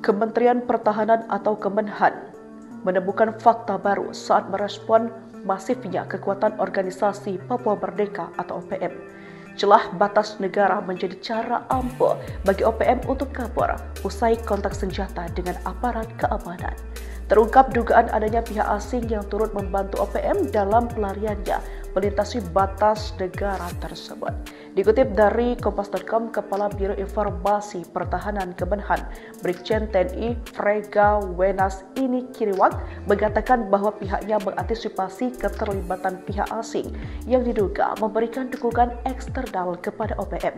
Kementerian Pertahanan atau Kemenhan menemukan fakta baru saat merespon masifnya kekuatan organisasi Papua Merdeka atau OPM. Celah batas negara menjadi cara ampuh bagi OPM untuk kabur usai kontak senjata dengan aparat keamanan. Terungkap dugaan adanya pihak asing yang turut membantu OPM dalam pelariannya melintasi batas negara tersebut. Dikutip dari Kompas.com, Kepala Biro Informasi Pertahanan Kemenhan, Brigjen TNI Frega Wenas Ini Kiriwak, mengatakan bahwa pihaknya mengantisipasi keterlibatan pihak asing yang diduga memberikan dukungan eksternal kepada OPM.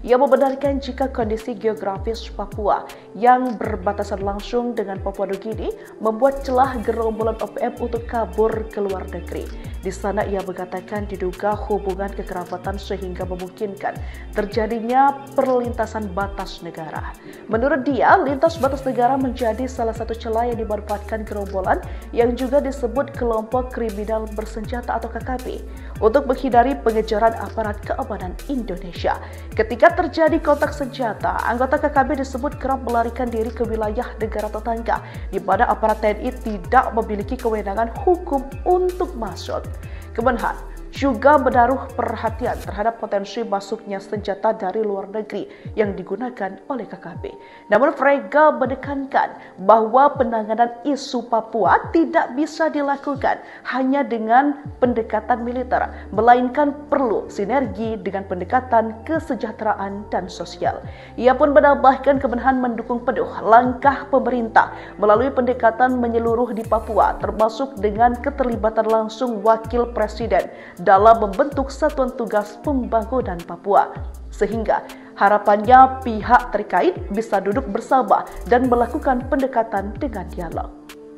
Ia membenarkan jika kondisi geografis Papua yang berbatasan langsung dengan Papua Nugini membuat celah gerombolan OPM untuk kabur ke luar negeri. Di sana ia mengatakan diduga hubungan kekerabatan sehingga memungkinkan terjadinya perlintasan batas negara. Menurut dia, lintas batas negara menjadi salah satu celah yang dimanfaatkan gerombolan yang juga disebut kelompok kriminal bersenjata atau KKB untuk menghindari pengejaran aparat keamanan Indonesia. Ketika terjadi kontak senjata, anggota KKB disebut kerap melarikan diri ke wilayah negara tetangga di mana aparat TNI tidak memiliki kewenangan hukum untuk masuk. Kemenhan juga menaruh perhatian terhadap potensi masuknya senjata dari luar negeri yang digunakan oleh KKB. Namun Frega menekankan bahwa penanganan isu Papua tidak bisa dilakukan hanya dengan pendekatan militer, melainkan perlu sinergi dengan pendekatan kesejahteraan dan sosial. Ia pun menambahkan Kemenhan mendukung penuh langkah pemerintah melalui pendekatan menyeluruh di Papua, termasuk dengan keterlibatan langsung Wakil Presiden dalam membentuk Satuan Tugas Pembangunan Papua. Sehingga harapannya pihak terkait bisa duduk bersama dan melakukan pendekatan dengan dialog.